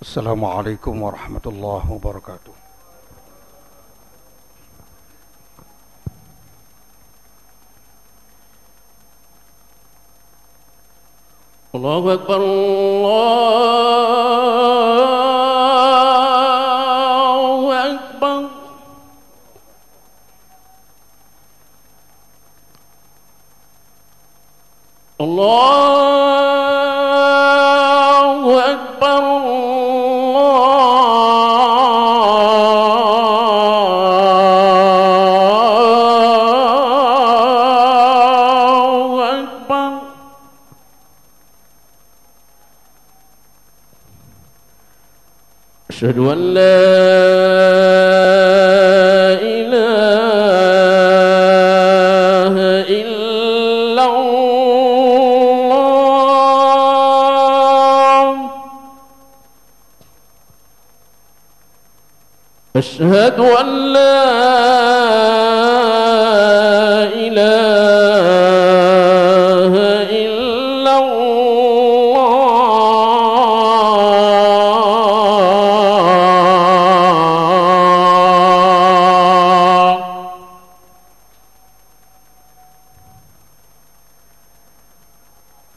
Assalamualaikum warahmatullahi wabarakatuh. Allahu Akbar, Allahu Akbar. Allahu Akbar, Allahu Akbar. أشهد أن لا إله إلا الله. أشهد أن لا إله إلا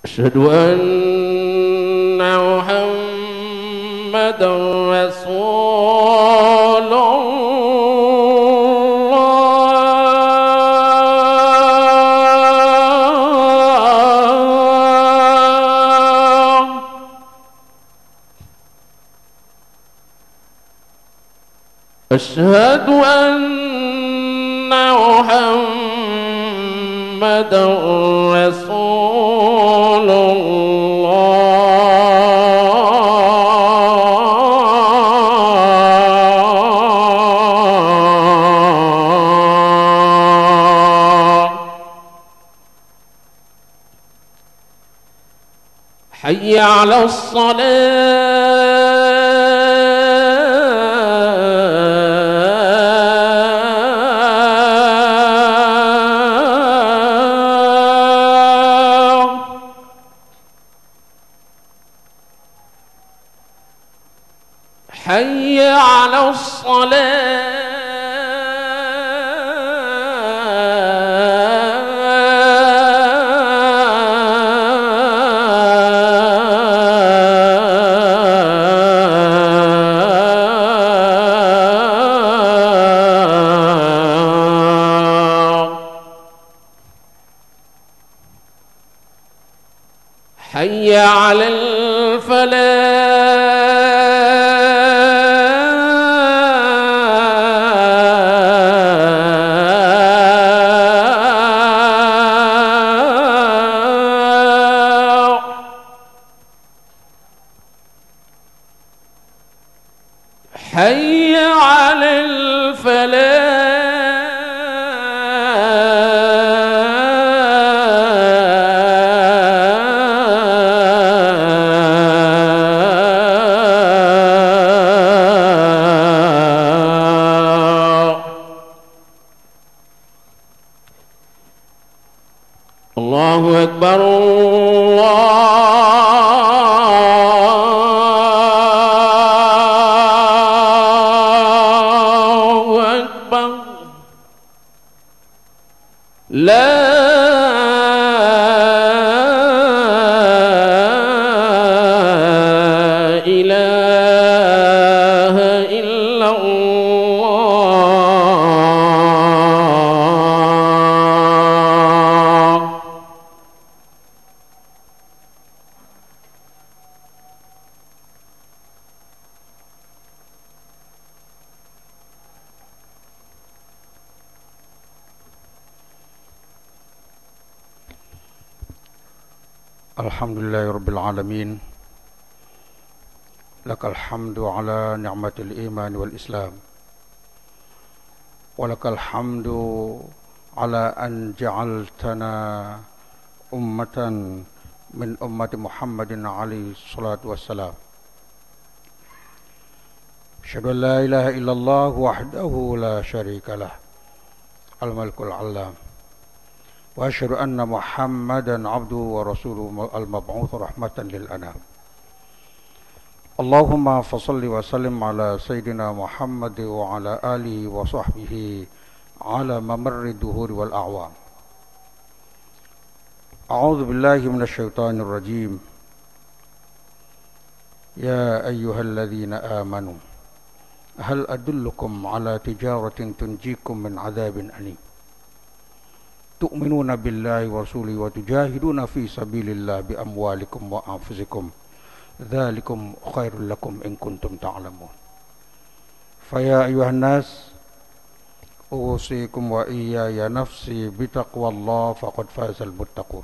أشهد أن محمدا رسول الله. أشهد أن محمدا رسول الله. حي على الصلاة. حي على الصلاة. حي على الفلاح. حي على الفلاح. الله أكبر، الله أكبر. لا إله إلا الله. Alhamdulillahirabbil alamin. Lakal hamdu ala ni'matil iman wal islam. Walakal hamdu ala an ja'altana ummatan min ummati Muhammadin alaihi salatu wassalam. Asyhadu an la ilaha illallah wahdahu la syarika lah. Al-Malikul Alam. Wa asyhadu anna Muhammadan abduhu wa rasuluhu al-mab'uts rahmatan lil anam. Allahumma fasalli wa sallim ala Sayyidina Muhammad wa ala alihi wa sahbihi ala mamarri duhuri wal a'wam. A'udzu billahi minasy syaithanir rajim. Ya ayyuhalladzina amanu hal adullukum ala tijaratin tunjikum min adzabin alim. Tu'minuna billahi wa rasulihi wa tujahiduna fi sabilillah bi amwalikum wa anfusikum. Dzalikum khairul lakum in kuntum ta'lamun. Faya ayuhan nas usikum wa iyaya nafsi bitaqwallah faqad fazal muttaqun.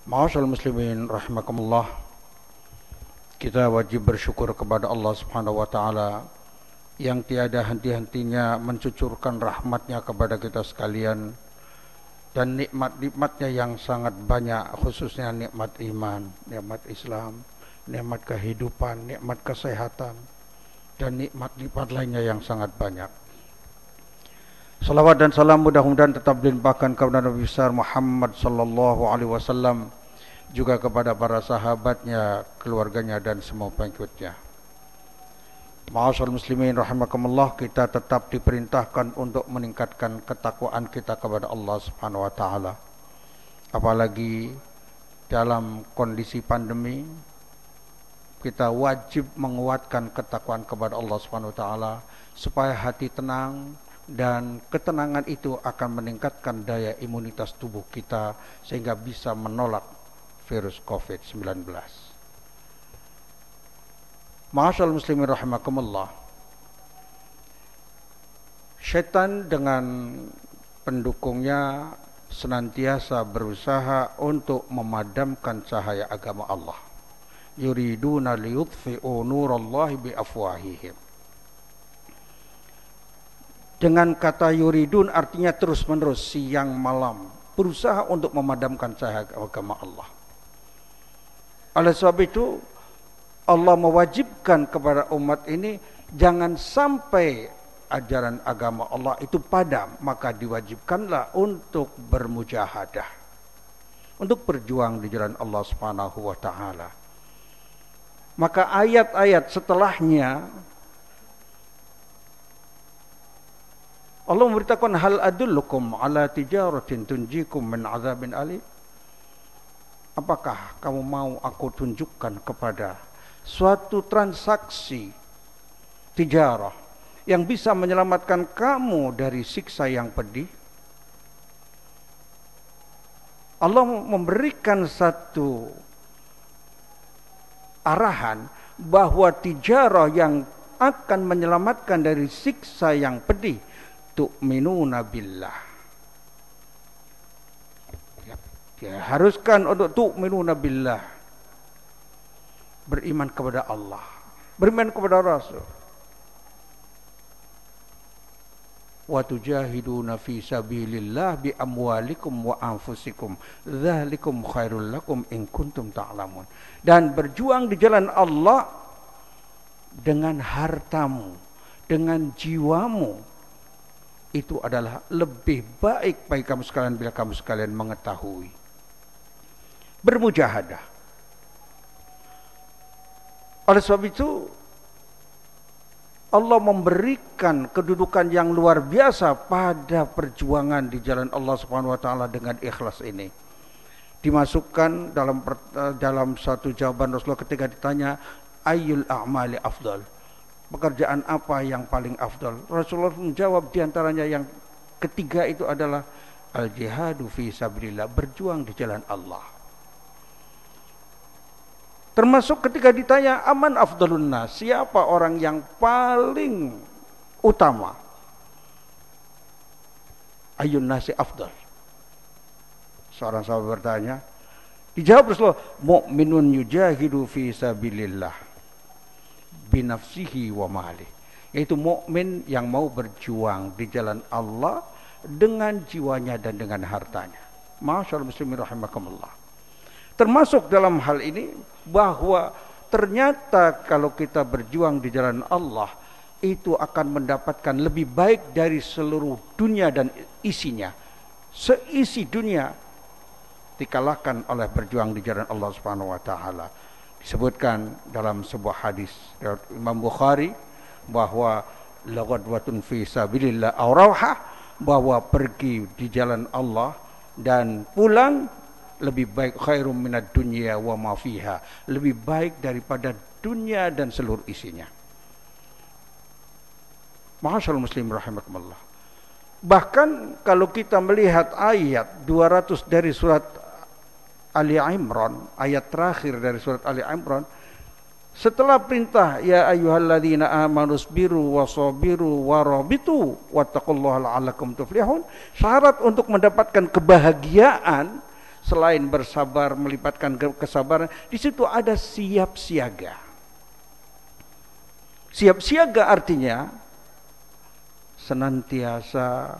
Ma'asyiral muslimin rahimakumullah. Kita wajib bersyukur kepada Allah Subhanahu wa taala yang tiada henti-hentinya mencucurkan rahmatnya kepada kita sekalian, dan nikmat-nikmatnya yang sangat banyak, khususnya nikmat iman, nikmat Islam, nikmat kehidupan, nikmat kesehatan, dan nikmat-nikmat lainnya yang sangat banyak. Salawat dan salam mudah-mudahan tetap dilimpahkan kepada Nabi besar Muhammad sallallahu alaihi wasallam, juga kepada para sahabatnya, keluarganya, dan semua pengikutnya. Ma'asyiral muslimin rahimakumullah, kita tetap diperintahkan untuk meningkatkan ketakwaan kita kepada Allah Subhanahu wa taala. Apalagi dalam kondisi pandemi, kita wajib menguatkan ketakwaan kepada Allah Subhanahu wa taala supaya hati tenang, dan ketenangan itu akan meningkatkan daya imunitas tubuh kita sehingga bisa menolak virus COVID-19. Ma'asyiral muslimin rahimakumullah, syaitan dengan pendukungnya senantiasa berusaha untuk memadamkan cahaya agama Allah. Yuriduna liyutfi'u nurallahi biafwahihim. Dengan kata yuridun artinya terus-menerus, siang malam berusaha untuk memadamkan cahaya agama Allah. Oleh sebab itu Allah mewajibkan kepada umat ini jangan sampai ajaran agama Allah itu padam, maka diwajibkanlah untuk bermujahadah, untuk berjuang di jalan Allah Subhanahu wa taala. Maka ayat-ayat setelahnya Allah memberitakan, hal adullukum ala tijaratin tunjikum min adzabin alim. Apakah kamu mau aku tunjukkan kepada suatu transaksi tijarah yang bisa menyelamatkan kamu dari siksa yang pedih? Allah memberikan satu arahan bahwa tijarah yang akan menyelamatkan dari siksa yang pedih, tu'minuna billah. Diharuskan untuk tu'minuna billah, beriman kepada Allah, beriman kepada Rasul. Wa tujahiduna fi sabilillah bi amwalikum wa anfusikum dzalikum khairul lakum in kuntum ta'lamun. Dan berjuang di jalan Allah dengan hartamu, dengan jiwamu, itu adalah lebih baik bagi kamu sekalian bila kamu sekalian mengetahui. Bermujahadah. Oleh sebab itu Allah memberikan kedudukan yang luar biasa pada perjuangan di jalan Allah Subhanahu wa taala dengan ikhlas ini. Dimasukkan dalam satu jawaban Rasulullah ketika ditanya ayyul a'mali afdal, pekerjaan apa yang paling afdal? Rasulullah menjawab diantaranya yang ketiga itu adalah al-jihadu fi sabilillah, berjuang di jalan Allah. Termasuk ketika ditanya aman afdalun nas, siapa orang yang paling utama? Ayun nasi afdal. Seorang sahabat bertanya, dijawab Rasulullah, mu'minun yujahidu fi sabilillah binafsihi wa mali, yaitu mukmin yang mau berjuang di jalan Allah dengan jiwanya dan dengan hartanya. Ma'asyiral muslimin rahimakumullah. Termasuk dalam hal ini bahwa ternyata kalau kita berjuang di jalan Allah itu akan mendapatkan lebih baik dari seluruh dunia dan isinya. Seisi dunia dikalahkan oleh berjuang di jalan Allah Subhanahu wa taala. Disebutkan dalam sebuah hadis dari Imam Bukhari bahwa laghadwatun fi sabilillah aurauha, bahwa pergi di jalan Allah dan pulang lebih baik khairum minad dunya wa ma fiha, lebih baik daripada dunia dan seluruh isinya. Ma'asyiral muslimin rahimakumullah. Bahkan kalau kita melihat ayat 200 dari surat Ali Imran, ayat terakhir dari surat Ali Imran, setelah perintah ya ayyuhalladzina amanu sabiru wasabiru warabitu wattaqullaha la'allakum tuflihun, syarat untuk mendapatkan kebahagiaan selain bersabar, melipatkan kesabaran, di situ ada siap siaga. Siap siaga artinya senantiasa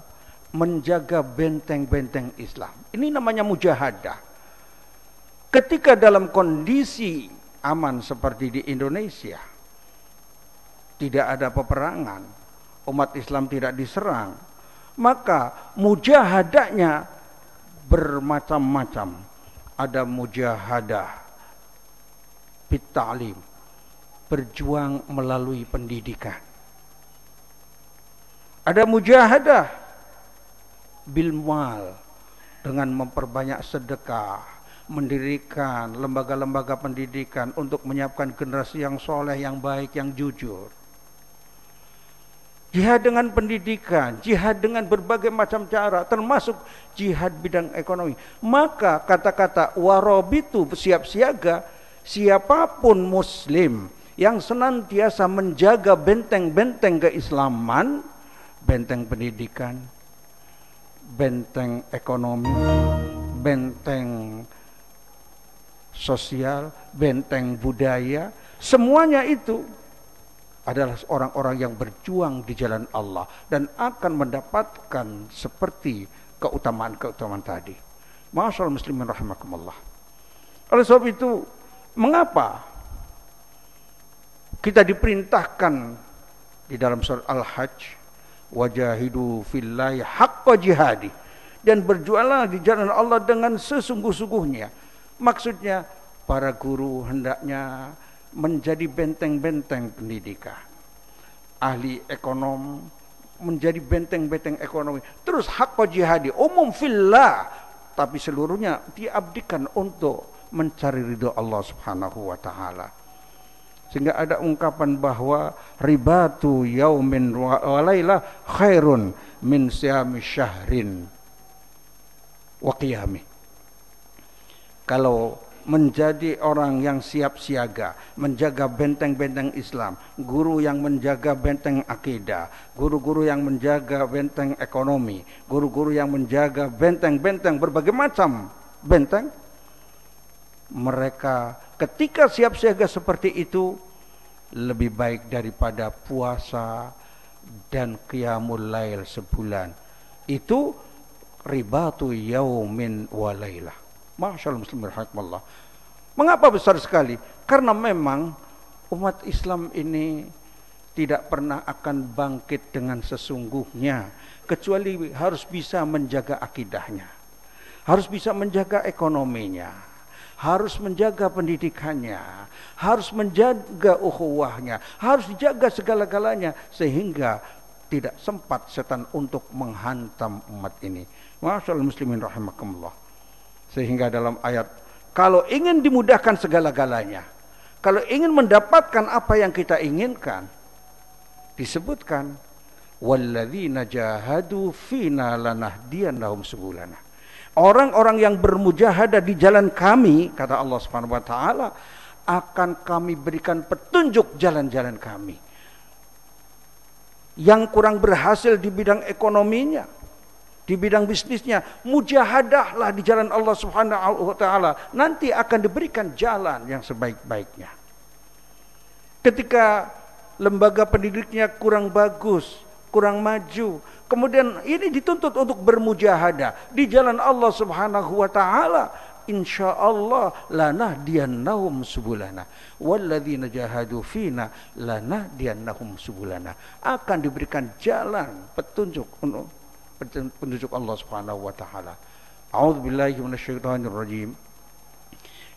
menjaga benteng-benteng Islam. Ini namanya mujahadah. Ketika dalam kondisi aman seperti di Indonesia, tidak ada peperangan, umat Islam tidak diserang, maka mujahadahnya bermacam-macam. Ada mujahadah bit ta'lim, berjuang melalui pendidikan. Ada mujahadah bil mal, dengan memperbanyak sedekah, mendirikan lembaga-lembaga pendidikan untuk menyiapkan generasi yang soleh, yang baik, yang jujur. Jihad dengan pendidikan, jihad dengan berbagai macam cara, termasuk jihad bidang ekonomi. Maka kata-kata warabitu, siap siaga, siapapun muslim yang senantiasa menjaga benteng-benteng keislaman, benteng pendidikan, benteng ekonomi, benteng sosial, benteng budaya, semuanya itu adalah orang-orang yang berjuang di jalan Allah dan akan mendapatkan seperti keutamaan-keutamaan tadi. Ma'asyiral muslimin rahimakumullah. Oleh sebab itu, mengapa kita diperintahkan di dalam surat Al-Hajj, wajahidu fillahi haqqa jihadi, dan berjuanglah di jalan Allah dengan sesungguh-sungguhnya. Maksudnya para guru hendaknya menjadi benteng-benteng pendidikan, ahli ekonom menjadi benteng-benteng ekonomi, terus haqqa jihadi, umum fillah, tapi seluruhnya diabdikan untuk mencari ridho Allah Subhanahu wa taala. Sehingga ada ungkapan bahwa ribatu yaumin wa lailah khairun min siyami syahrin wa qiyami. Kalau menjadi orang yang siap siaga, menjaga benteng-benteng Islam, guru yang menjaga benteng akidah, guru-guru yang menjaga benteng ekonomi, guru-guru yang menjaga benteng-benteng berbagai macam benteng, mereka ketika siap siaga seperti itu lebih baik daripada puasa dan qiyamul lail sebulan. Itu ribatu yaumin wa lailah. Ma'asyiral muslimin rahimakumullah. Mengapa besar sekali? Karena memang umat Islam ini tidak pernah akan bangkit dengan sesungguhnya kecuali harus bisa menjaga akidahnya, harus bisa menjaga ekonominya, harus menjaga pendidikannya, harus menjaga ukhuwahnya, harus dijaga segala-galanya sehingga tidak sempat setan untuk menghantam umat ini. Ma'asyiral muslimin rahimakumullah. Sehingga dalam ayat, kalau ingin dimudahkan segala-galanya, kalau ingin mendapatkan apa yang kita inginkan, disebutkan walladzina jahadu fina lanahdiyannahum subulana. Orang-orang yang bermujahadah di jalan kami, kata Allah Subhanahu wa taala, akan kami berikan petunjuk jalan-jalan kami. Yang kurang berhasil di bidang ekonominya, di bidang bisnisnya, mujahadahlah di jalan Allah Subhanahu wa taala, nanti akan diberikan jalan yang sebaik-baiknya. Ketika lembaga pendidiknya kurang bagus, kurang maju, kemudian ini dituntut untuk bermujahadah di jalan Allah Subhanahu wa taala, insyaallah lanahdiyannahum subulana walladzina jahadu fina lanahdiyannahum subulana, akan diberikan jalan petunjuk Allah Subhanahu wa taala. A'udzubillahi minasyaitonir rajim.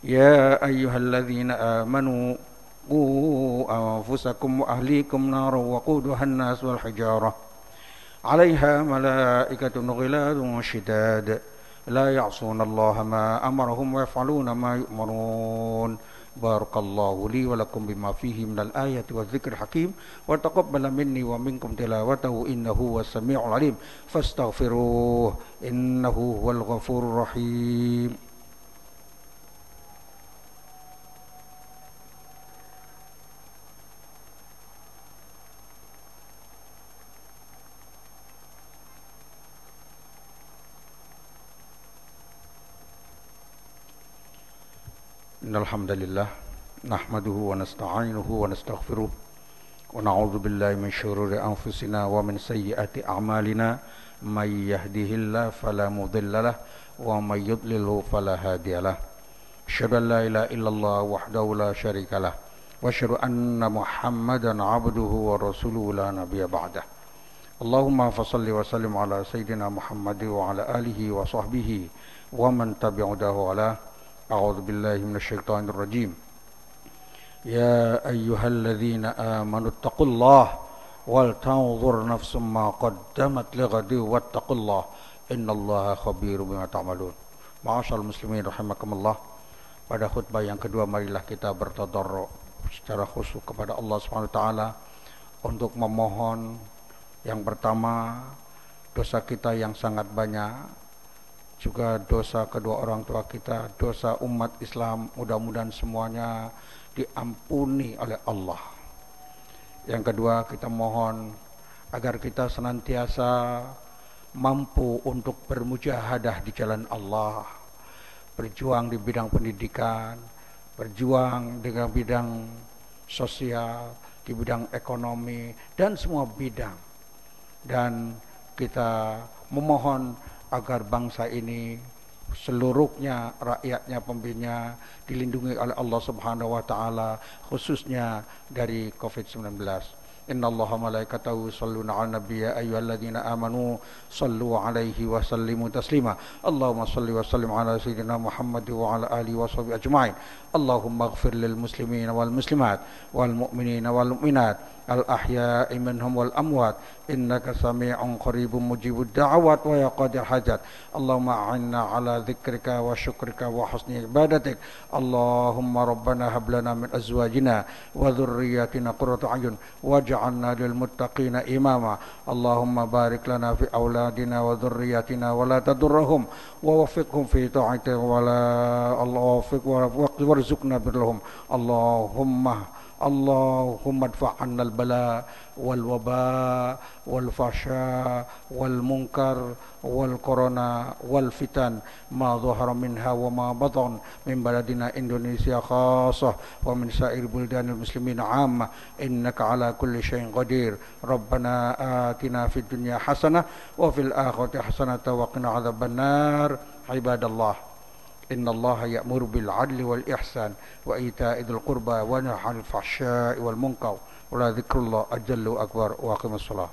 يا أيها الذين آمنوا قوا أنفسكم وأهليكم نارا وقودها الناس والحجارة عليها ملائكة غلاظ شداد لا يعصون الله ما أمرهم ويفعلون ما يؤمرون بارك الله لي ولكم بما فيه من الآية والذكر الحكيم وتقبل مني ومنكم تلاوته إنه هو السميع العليم فاستغفروه إنه هو الغفور الرحيم. Alhamdulillah nahmaduhu wa nasta'inuhu wa nastaghfiruh wa na'udzu billahi min syururi anfusina wa min sayyiati a'malina may yahdihillahu fala mudhillalah wa may yudlilhu fala hadiyalah asyhadu an la ilaha illallah wahdahu la syarikalah wa asyhadu anna muhammadan 'abduhu wa rasuluhu la nabiyya ba'dah. Allahumma fashalli wa sallim ala sayyidina Muhammad wa ala alihi wa sahbihi wa man tabi'ahu ala. أعوذ بالله من الشيطان الرجيم يا أيها الذين آمنوا اتقوا الله ولتنظر نفس ما قدمت لغد واتقوا الله إن الله خبير بما تعملون. Ma'asyarul muslimin rahimakumullah. Pada khutbah yang kedua marilah kita bertadarru secara khusyuk kepada Allah Subhanahu wa taala untuk memohon yang pertama dosa kita yang sangat banyak, juga dosa kedua orang tua kita, dosa umat Islam, mudah-mudahan semuanya diampuni oleh Allah. Yang kedua, kita mohon agar kita senantiasa mampu untuk bermujahadah di jalan Allah, berjuang di bidang pendidikan, berjuang dengan bidang sosial, di bidang ekonomi, dan semua bidang. Dan kita memohon agar bangsa ini seluruhnya, rakyatnya, pemimpinnya dilindungi oleh Allah Subhanahu wa taala, khususnya dari Covid-19. Innallaha malaikatahu yusholluna 'alan nabiy ya ayyuhalladzina amanu shallu 'alaihi wa sallimu taslima. Allahumma shalli wa sallim 'ala sayyidina Muhammad wa 'ala alihi wa sahbihi ajma'in. Allahumma ighfir lil muslimina wal muslimat wal mu'minina wal mu'minat al ahya'i minhum wal amwat innaka sami'un qaribun mujibud da'awat wa ya qadir hajat. Allahumma a'inna 'ala dzikrika wa syukrika wa husni ibadatik. Allahumma rabbana hab lana min azwajina wa dhurriyyatina qurrata a'yun waj'alna lil muttaqina imama. Allahumma barik lana fi auladina wa dhurriyyatina wa la tadurrahum wa waffiqhum fi ta'atika wa la Allahumma warzuqna birrahum. Allahumma adfa' 'anna al-bala wal waba wal fasha wal munkar wal corona wal fitan ma dhahara minha wa ma batan min baladina Indonesia khassah wa min sa'ir buldanil muslimin 'amma innaka 'ala kulli syai'in qadir. Rabbana atina fid dunya hasanah wa fil akhirati hasanah wa qina 'adzabannar. Ibadallah, innallaha ya'muru bil 'adli wal ihsan wa ita'i dzil qurba wa yanha 'anil fahsya'i wal munkar wa la dzikrullah ajallu akbar wa aqimus shalah.